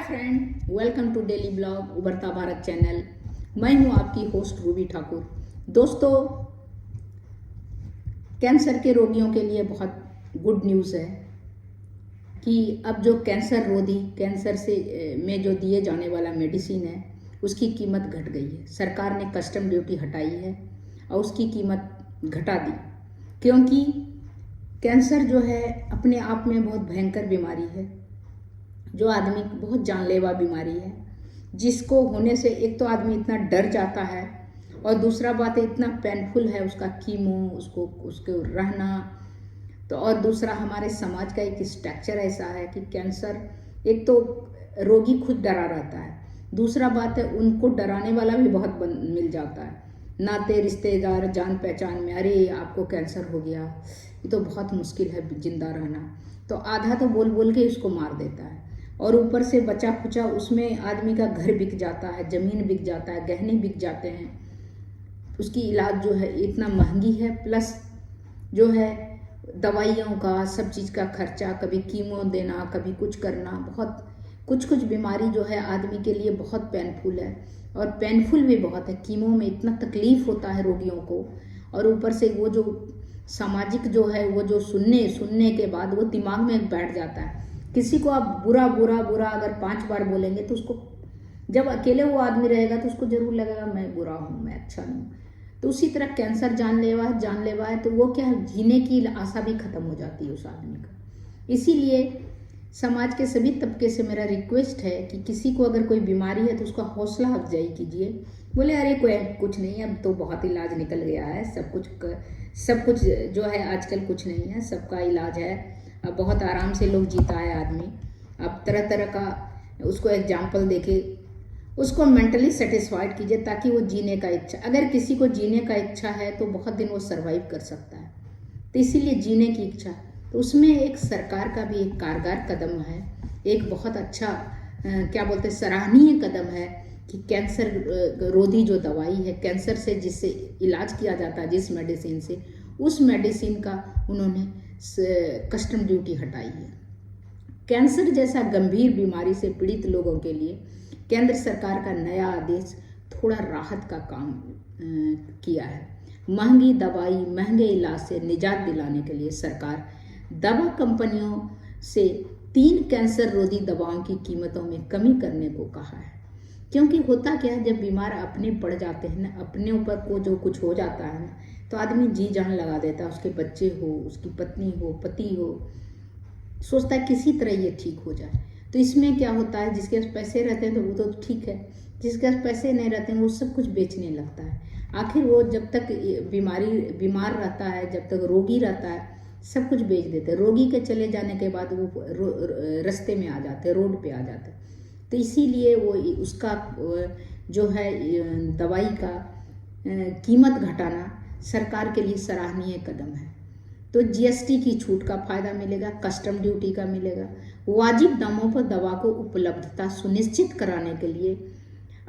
Friend, welcome to daily blog उभरता Bharat channel. मैं हूं आपकी होस्ट रूबी ठाकुर। दोस्तों, कैंसर के रोगियों के लिए बहुत गुड न्यूज़ है कि अब जो कैंसर से में जो दिए जाने वाला मेडिसिन है उसकी कीमत घट गई है। सरकार ने कस्टम ड्यूटी हटाई है और उसकी कीमत घटा दी, क्योंकि कैंसर जो है अपने आप में बहुत भयंकर बीमारी है, जो आदमी बहुत जानलेवा बीमारी है, जिसको होने से एक तो आदमी इतना डर जाता है और दूसरा बात है इतना पेनफुल है उसका कीमो, उसको रहना। तो और दूसरा हमारे समाज का एक स्ट्रक्चर ऐसा है कि कैंसर, एक तो रोगी खुद डरा रहता है, दूसरा बात है उनको डराने वाला भी बहुत मिल जाता है, नाते रिश्तेदार जान पहचान में, अरे आपको कैंसर हो गया, ये तो बहुत मुश्किल है जिंदा रहना। तो आधा तो बोल बोल के इसको मार देता है और ऊपर से बचा खुचा उसमें आदमी का घर बिक जाता है, ज़मीन बिक जाता है, गहने बिक जाते हैं। उसकी इलाज जो है इतना महंगी है, प्लस जो है दवाइयों का, सब चीज़ का खर्चा, कभी कीमो देना, कभी कुछ करना, बहुत कुछ बीमारी जो है आदमी के लिए बहुत पेनफुल है और पेनफुल भी बहुत है। कीमो में इतना तकलीफ होता है रोगियों को, और ऊपर से वो जो सामाजिक जो है वो जो सुनने के बाद वो दिमाग में बैठ जाता है। किसी को आप बुरा अगर 5 बार बोलेंगे तो उसको, जब अकेले वो आदमी रहेगा तो उसको जरूर लगेगा मैं बुरा हूँ, मैं अच्छा नहीं। तो उसी तरह कैंसर जानलेवा है, तो वो क्या, जीने की आशा भी खत्म हो जाती है उस आदमी का। इसीलिए समाज के सभी तबके से मेरा रिक्वेस्ट है कि किसी को अगर कोई बीमारी है तो उसका हौसला अफजाई कीजिए। बोले अरे कोई कुछ नहीं, अब तो बहुत इलाज निकल गया है, सब कुछ जो है आजकल कुछ नहीं है, सबका इलाज है, अब बहुत आराम से लोग जीता है आदमी। अब तरह तरह का उसको एग्जाम्पल देके उसको मेंटली सेटिस्फाइड कीजिए, ताकि वो जीने का इच्छा, अगर किसी को जीने का इच्छा है तो बहुत दिन वो सरवाइव कर सकता है। तो इसीलिए जीने की इच्छा, तो उसमें एक सरकार का भी एक कारगर कदम है, एक बहुत अच्छा क्या बोलते हैं, सराहनीय कदम है कि कैंसर रोधी जो दवाई है, कैंसर से जिससे इलाज किया जाता है जिस मेडिसिन से, उस मेडिसिन का उन्होंने कस्टम ड्यूटी हटाई है। कैंसर जैसा गंभीर बीमारी से पीड़ित लोगों के लिए केंद्र सरकार का नया आदेश थोड़ा राहत का काम किया है। महंगी दवाई, महंगे इलाज से निजात दिलाने के लिए सरकार दवा कंपनियों से 3 कैंसर रोधी दवाओं की कीमतों में कमी करने को कहा है। क्योंकि होता क्या है, जब बीमार अपने पड़ जाते हैं ना, अपने ऊपर को जो कुछ हो जाता है ना, तो आदमी जी जान लगा देता है, उसके बच्चे हो, उसकी पत्नी हो, पति हो, सोचता है किसी तरह ये ठीक हो जाए। तो इसमें क्या होता है, जिसके पास पैसे रहते हैं तो वो तो ठीक है, जिसके पास पैसे नहीं रहते हैं वो सब कुछ बेचने लगता है। आखिर वो जब तक बीमार रहता है, जब तक रोगी रहता है, सब कुछ बेच देते हैं। रोगी के चले जाने के बाद वो रास्ते में आ जाते हैं, रोड पे आ जाते हैं। तो इसीलिए वो उसका जो है दवाई का कीमत घटाना सरकार के लिए सराहनीय कदम है। तो जीएसटी की छूट का फायदा मिलेगा, कस्टम ड्यूटी का मिलेगा। वाजिब दामों पर दवा को उपलब्धता सुनिश्चित कराने के लिए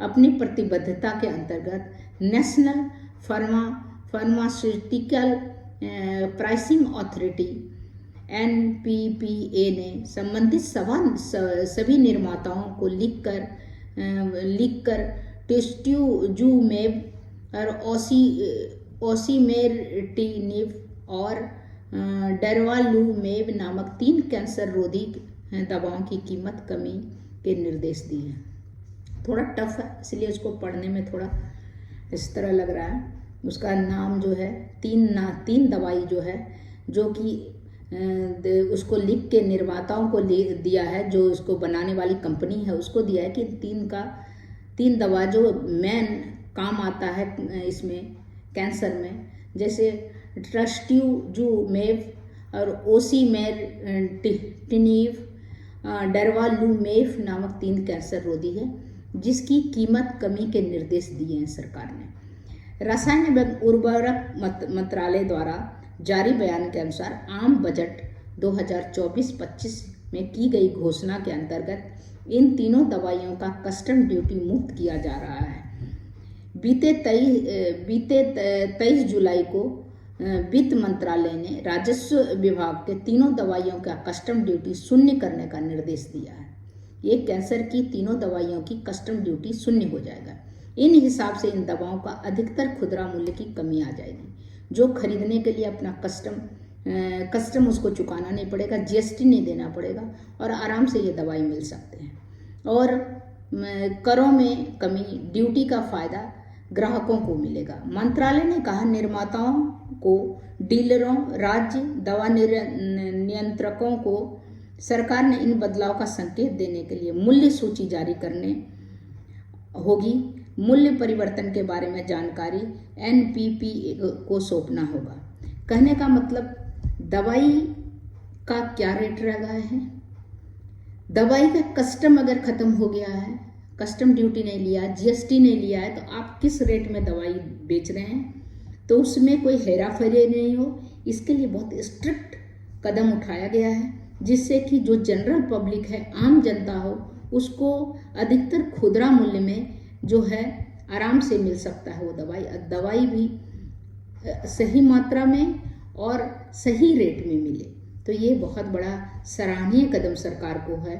अपनी प्रतिबद्धता के अंतर्गत national pharmaceutical pricing authority NPPA ने संबंधित सभी निर्माताओं को लिखकर टेस्ट्यूजुमेब और ओसिमेटिनिव और डरवालुमेब नामक 3 कैंसर रोधी दवाओं की कीमत कमी के निर्देश दिए हैं। थोड़ा टफ है, इसलिए उसको पढ़ने में थोड़ा इस तरह लग रहा है। उसका नाम जो है 3 दवाई जो है, जो कि उसको लिख के निर्माताओं को दिया है, जो इसको बनाने वाली कंपनी है उसको दिया है कि 3 दवा जो मेन काम आता है इसमें कैंसर में, जैसे ट्रस्ट्यूजुमेब और ओसिमेटिनिव, डरवालुमेब नामक 3 कैंसर रोधी है, जिसकी कीमत कमी के निर्देश दिए हैं सरकार ने। रसायन एवं उर्वरक मंत्रालय द्वारा जारी बयान के अनुसार आम बजट 2024-25 में की गई घोषणा के अंतर्गत इन तीनों दवाइयों का कस्टम ड्यूटी मुक्त किया जा रहा है। बीते 23 जुलाई को वित्त मंत्रालय ने राजस्व विभाग के तीनों दवाइयों का कस्टम ड्यूटी शून्य करने का निर्देश दिया है। ये कैंसर की तीनों दवाइयों की कस्टम ड्यूटी शून्य हो जाएगा। इन हिसाब से इन दवाओं का अधिकतर खुदरा मूल्य की कमी आ जाएगी। जो खरीदने के लिए अपना कस्टम उसको चुकाना नहीं पड़ेगा, जीएसटी नहीं देना पड़ेगा और आराम से ये दवाई मिल सकते हैं। और करों में कमी, ड्यूटी का फायदा ग्राहकों को मिलेगा। मंत्रालय ने कहा निर्माताओं को, डीलरों, राज्य दवा नियंत्रकों को सरकार ने इन बदलाव का संकेत देने के लिए मूल्य सूची जारी करने होगी। मूल्य परिवर्तन के बारे में जानकारी एनपीपी को सौंपना होगा। कहने का मतलब दवाई का क्या रेट लगा है, दवाई का कस्टम अगर खत्म हो गया है, कस्टम ड्यूटी नहीं लिया, जीएसटी नहीं लिया है, तो आप किस रेट में दवाई बेच रहे हैं, तो उसमें कोई हेरा फेरी नहीं हो, इसके लिए बहुत स्ट्रिक्ट कदम उठाया गया है, जिससे कि जो जनरल पब्लिक है, आम जनता हो, उसको अधिकतर खुदरा मूल्य में जो है आराम से मिल सकता है वो दवाई भी सही मात्रा में और सही रेट में मिले। तो ये बहुत बड़ा सराहनीय कदम सरकार को है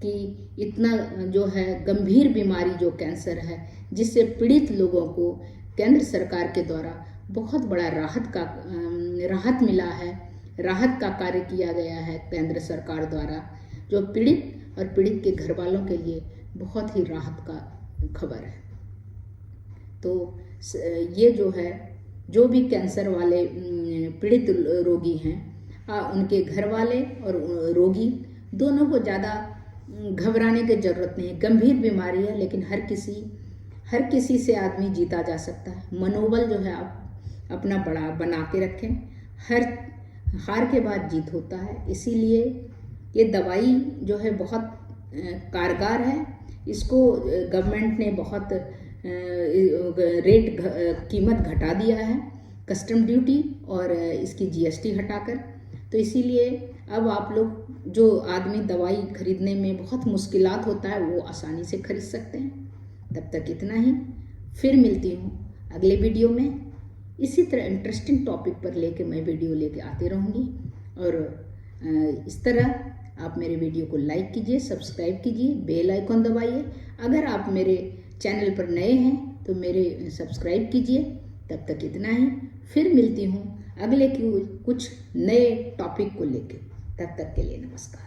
कि इतना जो है गंभीर बीमारी जो कैंसर है, जिससे पीड़ित लोगों को केंद्र सरकार के द्वारा बहुत बड़ा राहत मिला है, राहत का कार्य किया गया है केंद्र सरकार द्वारा, जो पीड़ित और पीड़ित के घर वालों के लिए बहुत ही राहत का खबर है। तो ये जो है, जो भी कैंसर वाले पीड़ित रोगी हैं, उनके घर वाले और रोगी दोनों को ज़्यादा घबराने की ज़रूरत नहीं है। गंभीर बीमारी है, लेकिन हर किसी से आदमी जीता जा सकता है। मनोबल जो है आप अपना बड़ा बना के रखें, हर हार के बाद जीत होता है। इसीलिए ये दवाई जो है बहुत कारगर है। इसको गवर्नमेंट ने बहुत कीमत घटा दिया है, कस्टम ड्यूटी और इसकी जीएसटी हटाकर। तो इसीलिए अब आप लोग, जो आदमी दवाई खरीदने में बहुत मुश्किलात होता है, वो आसानी से खरीद सकते हैं। तब तक इतना ही, फिर मिलती हूँ अगले वीडियो में। इसी तरह इंटरेस्टिंग टॉपिक पर लेके मैं वीडियो लेके आती रहूँगी। और इस तरह आप मेरे वीडियो को लाइक कीजिए, सब्सक्राइब कीजिए, बेल आइकॉन दबाइए। अगर आप मेरे चैनल पर नए हैं तो मेरे सब्सक्राइब कीजिए। तब तक इतना ही, फिर मिलती हूँ अगले कुछ नए टॉपिक को लेके। तब तक के लिए नमस्कार।